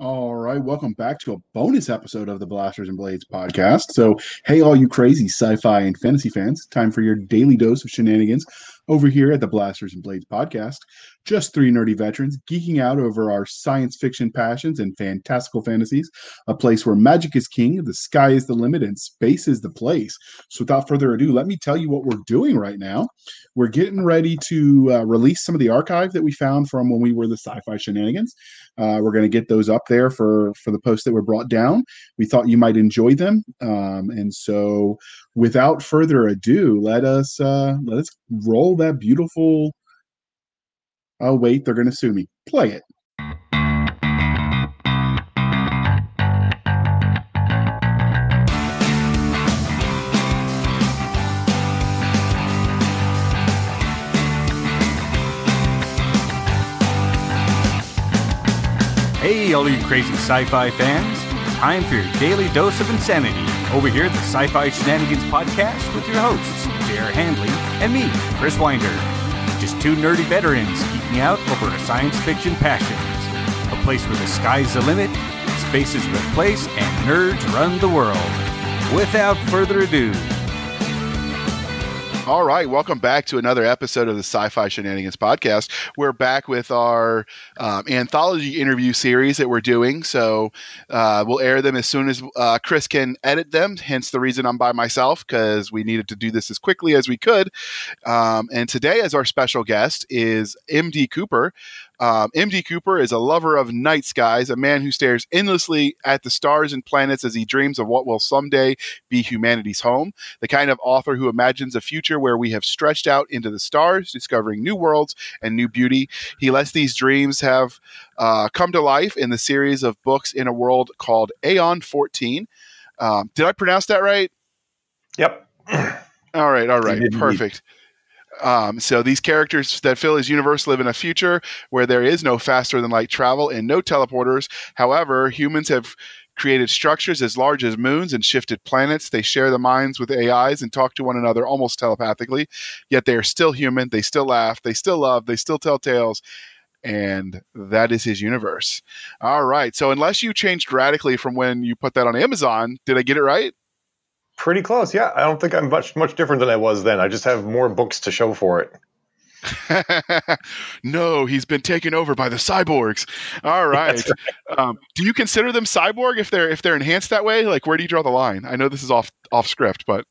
All right, welcome back to a bonus episode of the Blasters and Blades podcast. So, hey, all you crazy sci-fi and fantasy fans, time for your daily dose of shenanigans over here at the Blasters and Blades podcast. Just three nerdy veterans geeking out over our science fiction passions and fantastical fantasies, a place where magic is king, the sky is the limit, and space is the place. So, without further ado, let me tell you what we're doing right now. We're getting ready to release some of the archive that we found from when we were the sci-fi shenanigans. We're going to get those up there for the posts that were brought down. We thought you might enjoy them, and so without further ado, let us roll that beautiful. Oh wait, they're going to sue me. Play it. Hey, all you crazy sci-fi fans. Time for your daily dose of insanity over here at the Sci-Fi Shenanigans podcast with your hosts, J.R. Handley and me, Chris Winder. Just two nerdy veterans geeking out over our science fiction passions. A place where the sky's the limit, space is the place, and nerds run the world. Without further ado... All right, welcome back to another episode of the Sci-Fi Shenanigans podcast. We're back with our anthology interview series that we're doing. So we'll air them as soon as Chris can edit them, hence the reason I'm by myself, because we needed to do this as quickly as we could. And today, as our special guest, is M.D. Cooper. M.D. Cooper is a lover of night skies, a man who stares endlessly at the stars and planets as he dreams of what will someday be humanity's home, the kind of author who imagines a future where we have stretched out into the stars, discovering new worlds and new beauty. He lets these dreams have come to life in the series of books in a world called Aeon 14. Did I pronounce that right? Yep. All right. Perfect. So these characters that fill his universe live in a future where there is no faster than light travel and no teleporters. However, humans have created structures as large as moons and shifted planets. They share the minds with AIs and talk to one another almost telepathically, yet they are still human. They still laugh. They still love. They still tell tales. And that is his universe. All right. So unless you changed radically from when you put that on Amazon, did I get it right? Pretty close, yeah. I don't think I'm much different than I was then. I just have more books to show for it. No, he's been taken over by the cyborgs. All right. Do you consider them cyborg if they're enhanced that way? Like, where do you draw the line? I know this is off script, but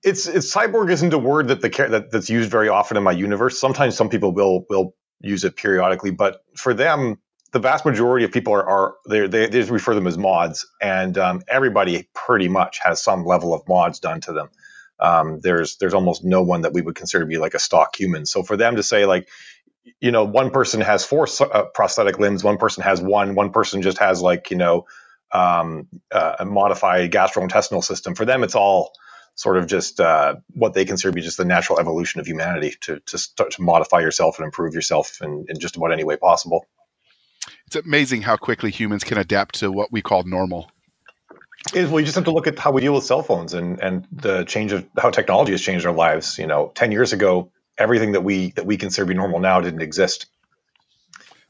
it's cyborg isn't a word that's used very often in my universe. Sometimes some people will use it periodically, but for them, the vast majority of people they just refer them as mods, and everybody pretty much has some level of mods done to them. There's almost no one that we would consider to be like a stock human. So for them to say, like, you know, one person has four prosthetic limbs, one person has one person just has, like, you know, a modified gastrointestinal system. For them, it's all sort of just what they consider to be just the natural evolution of humanity to modify yourself and improve yourself in just about any way possible. It's amazing how quickly humans can adapt to what we call normal. Well, you just have to look at how we deal with cell phones and the change of how technology has changed our lives. You know, 10 years ago, everything that we consider to be normal now didn't exist.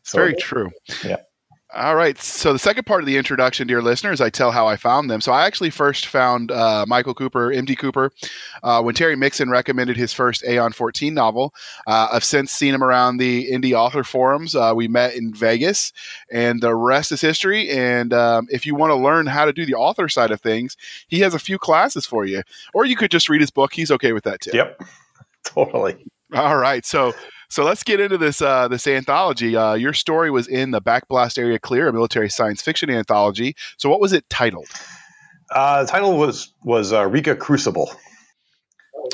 It's very true. Yeah. All right. So the second part of the introduction, dear listeners, I tell how I found them. So I actually first found Michael Cooper, M.D. Cooper, when Terry Mixon recommended his first Aeon 14 novel. I've since seen him around the indie author forums. We met in Vegas, and the rest is history. And if you want to learn how to do the author side of things, he has a few classes for you. Or you could just read his book. He's okay with that too. Yep. Totally. All right. So let's get into this anthology. Your story was in the Backblast Area Clear, a military science fiction anthology. So what was it titled? The title was Rika Crucible.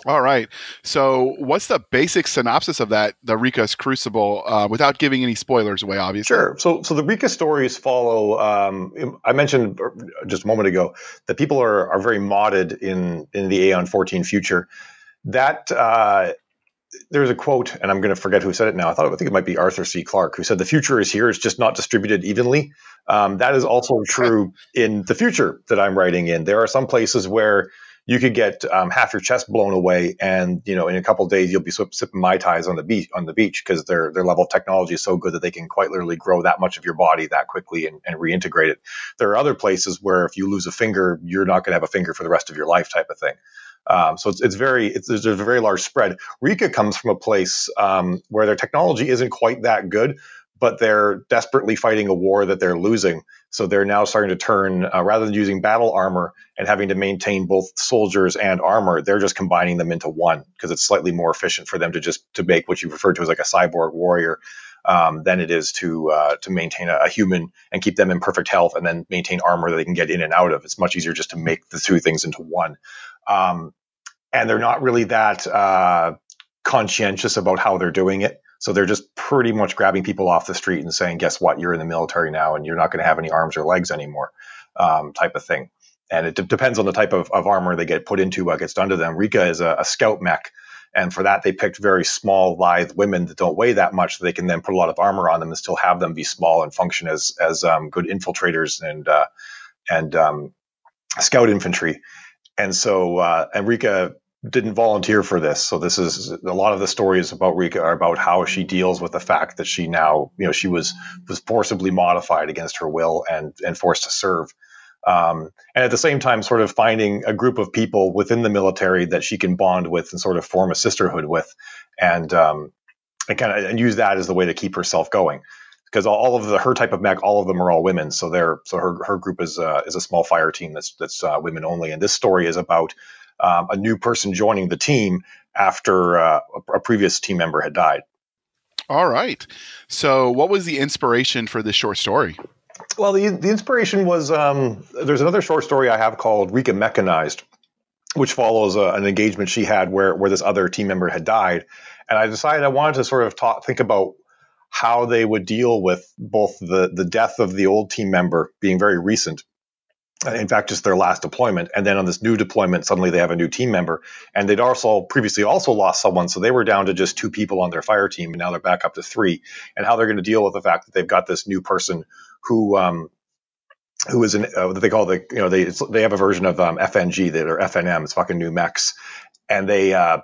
All right. So what's the basic synopsis of that, the Rika's Crucible, without giving any spoilers away, obviously? Sure. So the Rika stories follow, I mentioned just a moment ago that people are very modded in the Aeon 14 future. That there's a quote, and I'm going to forget who said it now. I think it might be Arthur C. Clarke, who said, "The future is here; it's just not distributed evenly." That is also true in the future that I'm writing in. There are some places where you could get half your chest blown away, and in a couple of days you'll be sipping Mai Tais on the beach because their level of technology is so good that they can quite literally grow that much of your body that quickly and reintegrate it. There are other places where if you lose a finger, you're not going to have a finger for the rest of your life, type of thing. So there's a very large spread. Rika comes from a place where their technology isn't quite that good, but they're desperately fighting a war that they're losing. So they're now starting to turn, rather than using battle armor and having to maintain both soldiers and armor, they're just combining them into one because it's slightly more efficient for them to make what you referred to as like a cyborg warrior than it is to maintain a human and keep them in perfect health and then maintain armor that they can get in and out of. It's much easier just to make the two things into one. And they're not really that conscientious about how they're doing it. So they're just pretty much grabbing people off the street and saying, guess what, you're in the military now and you're not going to have any arms or legs anymore, type of thing. And it depends on the type of armor they get put into, what gets done to them. Rika is a scout mech. And for that, they picked very small, lithe women that don't weigh that much. So they can then put a lot of armor on them and still have them be small and function as good infiltrators and scout infantry. And so, and Rika didn't volunteer for this. So this is a lot of the stories about Rika are about how she deals with the fact that she now, she was forcibly modified against her will and forced to serve. And at the same time, sort of finding a group of people within the military that she can bond with and sort of form a sisterhood with, and use that as the way to keep herself going. Because all of her type of mech, all of them are all women. So her group is a small fire team that's women only. And this story is about a new person joining the team after a previous team member had died. All right. So what was the inspiration for this short story? Well, the inspiration was, there's another short story I have called Rika Mechanized, which follows an engagement she had where this other team member had died. And I decided I wanted to sort of think about how they would deal with both the death of the old team member being very recent, in fact, just their last deployment. And then on this new deployment, suddenly they have a new team member. And they'd previously lost someone. So they were down to just 2 people on their fire team. And now they're back up to 3. And how they're going to deal with the fact that they've got this new person who is what they call they have a version of FNG that are FNM. It's fucking new mechs. And they're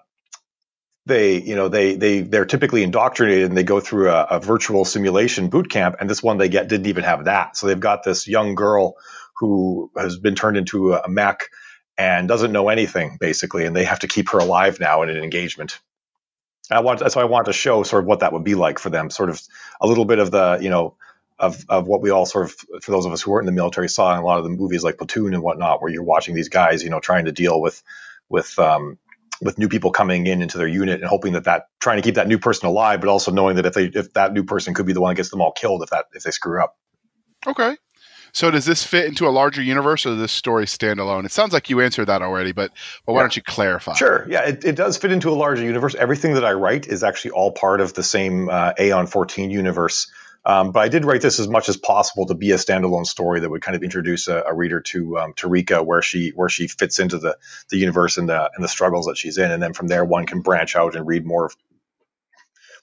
typically indoctrinated and they go through a virtual simulation boot camp. And this one they didn't even have that. So they've got this young girl who has been turned into a mech and doesn't know anything, basically, and they have to keep her alive now in an engagement. That's why I wanted to show sort of what that would be like for them, sort of a little bit of the, of what we all sort of, for those of us who weren't in the military, saw in a lot of the movies like Platoon and whatnot, where you're watching these guys, trying to deal with new people coming into their unit and hoping that trying to keep that new person alive, but also knowing that if that new person could be the one that gets them all killed if they screw up. Okay. So does this fit into a larger universe, or does this story stand alone? It sounds like you answered that already, but why don't you clarify? Sure. Yeah, it does fit into a larger universe. Everything that I write is actually all part of the same Aeon 14 universe. But I did write this as much as possible to be a standalone story that would kind of introduce a reader to Rika, where she fits into the universe and the struggles that she's in. And then from there, one can branch out and read more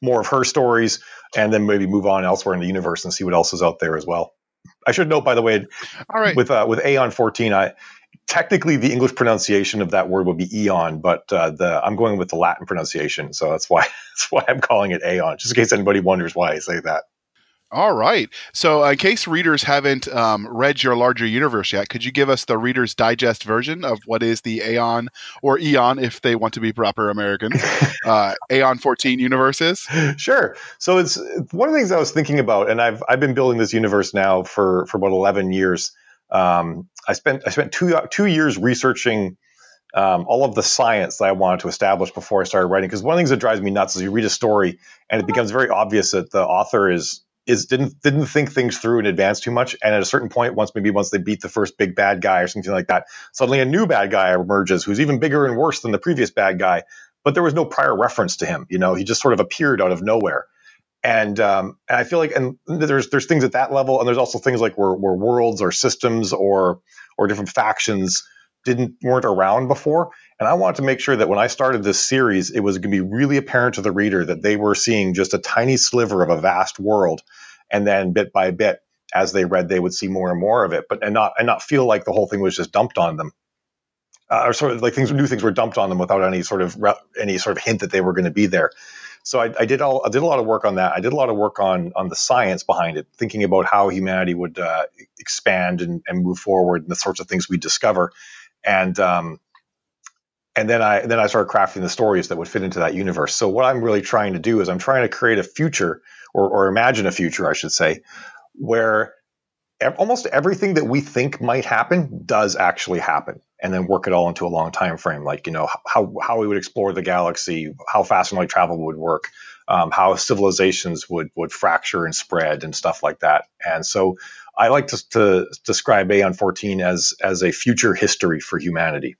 of her stories, and then maybe move on elsewhere in the universe and see what else is out there as well. I should note, by the way, all right, with Aeon 14, technically the English pronunciation of that word would be Eon, but I'm going with the Latin pronunciation, so that's why I'm calling it Aeon, just in case anybody wonders why I say that. All right. So in case readers haven't read your larger universe yet, could you give us the Reader's Digest version of what is the Aeon, or Eon if they want to be proper Americans, Aeon 14 universe is? Sure. So it's one of the things I was thinking about, and I've been building this universe now for about 11 years. I spent 2 years researching all of the science that I wanted to establish before I started writing, because one of the things that drives me nuts is you read a story and it becomes very obvious that the author didn't think things through in advance too much, and at a certain point, once they beat the first big bad guy or something like that, suddenly a new bad guy emerges who's even bigger and worse than the previous bad guy, but there was no prior reference to him. He just sort of appeared out of nowhere, and I feel like, and there's things at that level, and there's also things like where worlds or systems or different factions weren't around before. And I wanted to make sure that when I started this series, it was going to be really apparent to the reader that they were seeing just a tiny sliver of a vast world. And then bit by bit, as they read, they would see more and more of it, and not feel like the whole thing was just dumped on them. or sort of like new things were dumped on them without any sort of hint that they were going to be there. So I did a lot of work on that. I did a lot of work on the science behind it, thinking about how humanity would expand and move forward, and the sorts of things we discover, and then I started crafting the stories that would fit into that universe. So what I'm really trying to do is I'm trying to create a future, or imagine a future, I should say, where almost everything that we think might happen does actually happen, and then work it all into a long time frame. Like, how we would explore the galaxy, how fast and light travel would work, how civilizations would fracture and spread and stuff like that. And so I like to describe Aeon 14 as a future history for humanity.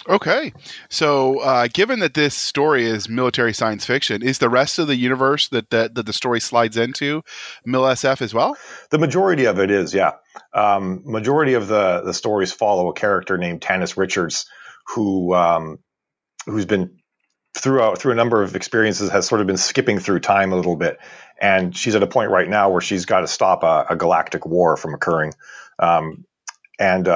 Okay. So given that this story is military science fiction, is the rest of the universe that the story slides into MilSF as well? The majority of it is, yeah. Majority of the stories follow a character named Tanis Richards, who's been through a number of experiences, has sort of been skipping through time a little bit. And she's at a point right now where she's got to stop a galactic war from occurring. And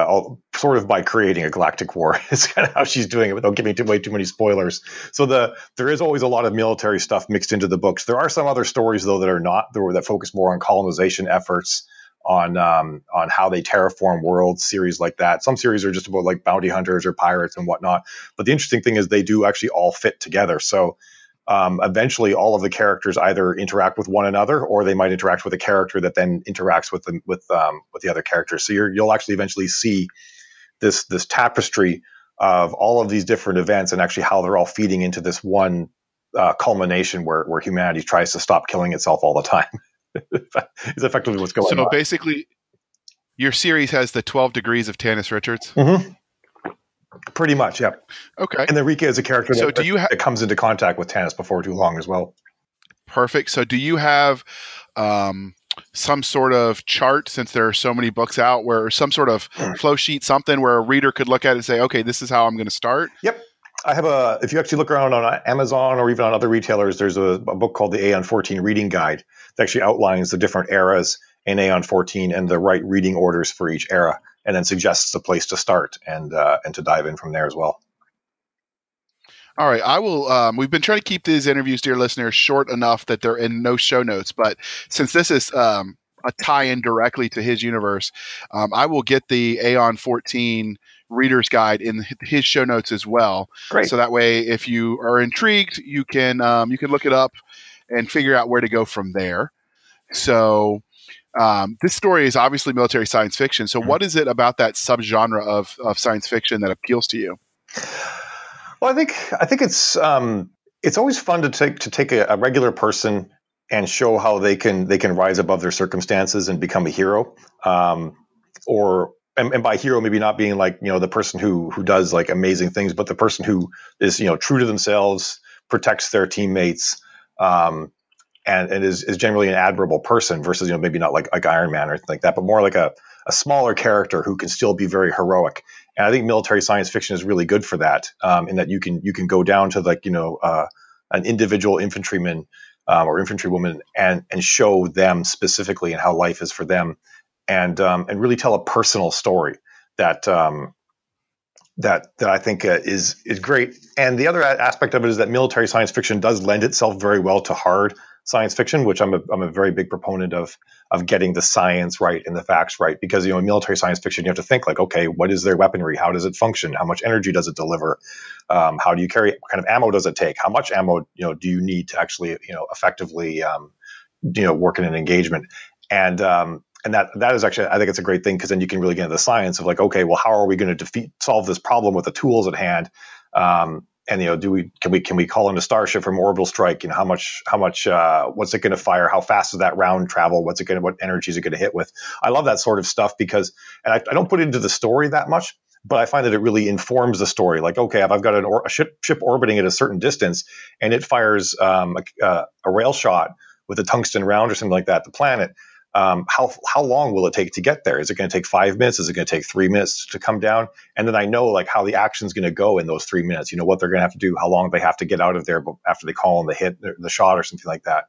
sort of by creating a galactic war is kind of how she's doing it without giving way too many spoilers. So there is always a lot of military stuff mixed into the books. There are some other stories though that focus more on colonization efforts, on how they terraform worlds, series like that. Some series are just about like bounty hunters or pirates and whatnot. But the interesting thing is they do actually all fit together. So eventually all of the characters either interact with one another, or they might interact with a character that then interacts with the other characters. So you'll actually eventually see this tapestry of all of these different events, and actually how they're all feeding into this one culmination where humanity tries to stop killing itself all the time. Is effectively what's going on. So basically, your series has the 12 degrees of Tanis Richards? Mm-hmm. Pretty much, yeah. Okay. And then Rika is a character that comes into contact with Tanis before too long as well. Perfect. So do you have some sort of chart, since there are so many books out, where some sort of flow sheet, something where a reader could look at it and say, okay, this is how I'm going to start? Yep. I have if you actually look around on Amazon or even on other retailers, there's a book called the Aeon 14 Reading Guide that actually outlines the different eras in Aeon 14 and the right reading orders for each era, and then suggests a place to start and to dive in from there as well. All right. I will. We've been trying to keep these interviews, dear listeners, short enough that they're in no show notes. But since this is a tie-in directly to his universe, I will get the Aeon 14 Reader's Guide in his show notes as well. Great. So that way, if you are intrigued, you can look it up and figure out where to go from there. So this story is obviously military science fiction. So what is it about that subgenre of science fiction that appeals to you? Well, I think it's always fun to take a regular person and show how they can rise above their circumstances and become a hero. And by hero, maybe not being like, the person who does like amazing things, but the person who is, true to themselves, protects their teammates, and is generally an admirable person versus, maybe not like Iron Man or anything like that, but more like a smaller character who can still be very heroic. And I think military science fiction is really good for that, in that you can go down to like, an individual infantryman or infantrywoman and show them specifically and how life is for them, and really tell a personal story that I think is great. And the other aspect of it is that military science fiction does lend itself very well to hard science fiction, which I'm a very big proponent of getting the science right and the facts right. Because, in military science fiction, you have to think like, okay, what is their weaponry? How does it function? How much energy does it deliver? How do you carry it? What kind of ammo does it take? How much ammo, do you need to actually, effectively, work in an engagement? And that is actually, I think it's a great thing, because then you can really get into the science of like, okay, well, how are we going to solve this problem with the tools at hand? And can we call in a starship from orbital strike? How much what's it going to fire? How fast does that round travel? What energy is it going to hit with? I love that sort of stuff because, and I don't put it into the story that much, but I find that it really informs the story. Like, okay, if I've got a ship orbiting at a certain distance and it fires a rail shot with a tungsten round or something like that, the planet. How long will it take to get there? Is it going to take 5 minutes? Is it going to take 3 minutes to come down? And then I know like how the action's going to go in those 3 minutes. What they're going to have to do, how long they have to get out of there after they call and they hit the shot or something like that.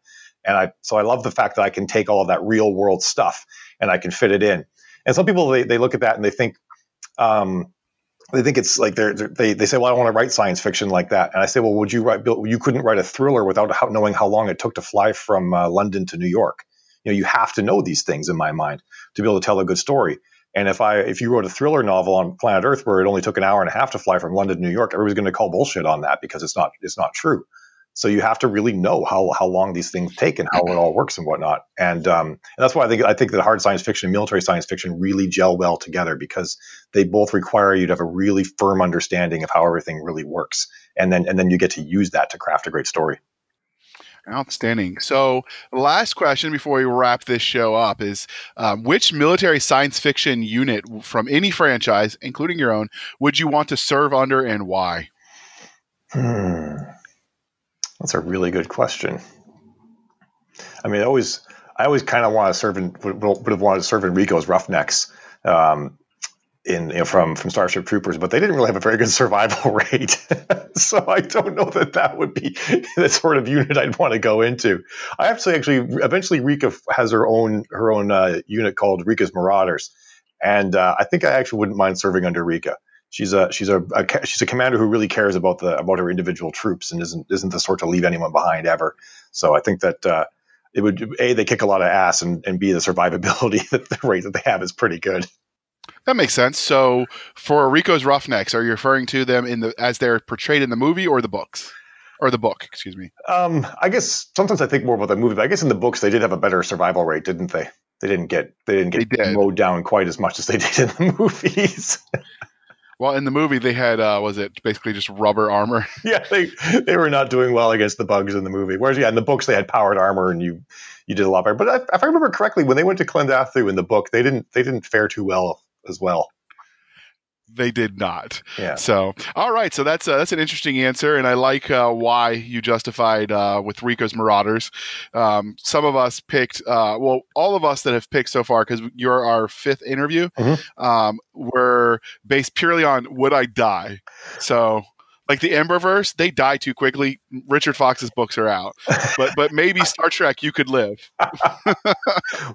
And I love the fact that I can take all of that real world stuff and I can fit it in. And some people they look at that and they think, they think it's like they say, well, I don't want to write science fiction like that. And I say, well, would you write? You couldn't write a thriller without knowing how long it took to fly from London to New York. You have to know these things in my mind to be able to tell a good story. And if you wrote a thriller novel on planet Earth where it only took an hour and a half to fly from London to New York, everybody's going to call bullshit on that because it's not true. So you have to really know how long these things take and how it all works and whatnot. And that's why I think that hard science fiction and military science fiction really gel well together, because they both require you to have a really firm understanding of how everything really works. And then you get to use that to craft a great story. Outstanding. So the last question before we wrap this show up is, which military science fiction unit from any franchise, including your own, would you want to serve under and why? That's a really good question. I mean, I always kind of want to serve would have wanted to serve in Rico's Roughnecks from Starship Troopers, but they didn't really have a very good survival rate. So I don't know that would be the sort of unit I'd want to go into. I actually eventually Rika has her own unit called Rika's Marauders, and I think I actually wouldn't mind serving under Rika. She's a commander who really cares about her individual troops and isn't the sort to leave anyone behind ever. So I think that it would they kick a lot of ass, and B, the survivability the rate that they have is pretty good. That makes sense. So for Rico's Roughnecks, are you referring to them as they're portrayed in the movie or the books? Or the book, excuse me. I guess sometimes I think more about the movie, but I guess in the books they did have a better survival rate, didn't they? They didn't get mowed down quite as much as they did in the movies. Well, in the movie, they had, was it basically just rubber armor? Yeah, they were not doing well against the bugs in the movie. Whereas, in the books, they had powered armor, and you did a lot better. But if I remember correctly, when they went to Clendathu in the book, they didn't fare too well as well. They did not. Yeah. So, all right. So that's an interesting answer, and I like why you justified with Rico's Marauders. Some of us picked, all of us that have picked so far, because you're our fifth interview, were based purely on would I die. So, like the Emberverse, they die too quickly. Richard Fox's books are out, but maybe Star Trek, you could live.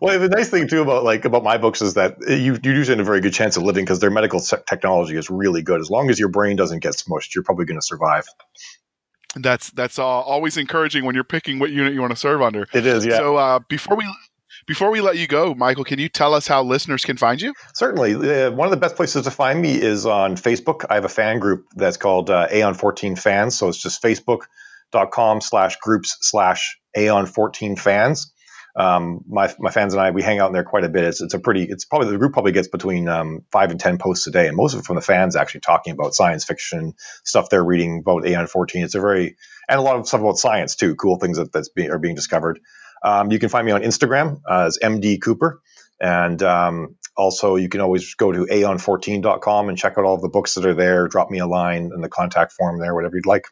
Well, the nice thing too about my books is that you do stand a very good chance of living because their medical technology is really good. As long as your brain doesn't get smushed, you're probably going to survive. That's always encouraging when you're picking what unit you want to serve under. It is, yeah. So before we let you go, Michael, can you tell us how listeners can find you? Certainly. One of the best places to find me is on Facebook. I have a fan group that's called Aeon14 Fans. So it's just facebook.com/groups/Aeon14 Fans. My fans and I, we hang out in there quite a bit. The group probably gets between 5 and 10 posts a day, and most of it from the fans actually talking about science fiction stuff they're reading about Aeon14. And a lot of stuff about science too, cool things that are being discovered. You can find me on Instagram as MD Cooper. And also, you can always go to aeon14.com and check out all of the books that are there. Drop me a line in the contact form there, whatever you'd like.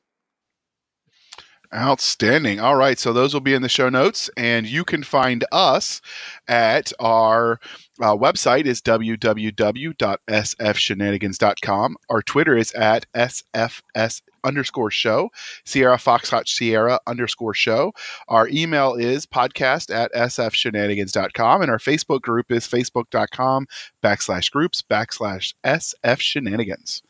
Outstanding. All right. So those will be in the show notes. And you can find us at our website is www.sfshenanigans.com. Our Twitter is at SFS_show, Sierra Foxtrot Sierra _show. Our email is podcast@sfshenanigans.com. And our Facebook group is facebook.com/groups/sfshenanigans.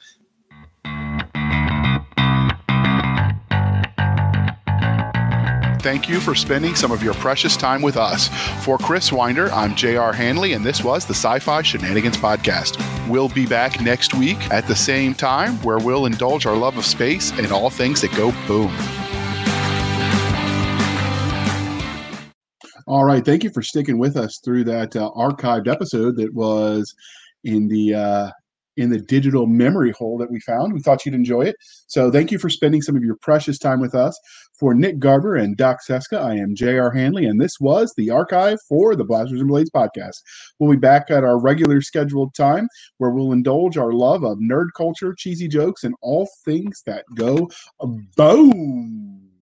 Thank you for spending some of your precious time with us. For Chris Winder, I'm J.R. Handley, and this was the Sci-Fi Shenanigans Podcast. We'll be back next week at the same time, where we'll indulge our love of space and all things that go boom. All right. Thank you for sticking with us through that archived episode that was in the digital memory hole that we found. We thought you'd enjoy it. So thank you for spending some of your precious time with us. For Nick Garber and Doc Cisca, I am J.R. Handley, and this was the archive for the Blasters and Blades podcast. We'll be back at our regular scheduled time, where we'll indulge our love of nerd culture, cheesy jokes, and all things that go boom.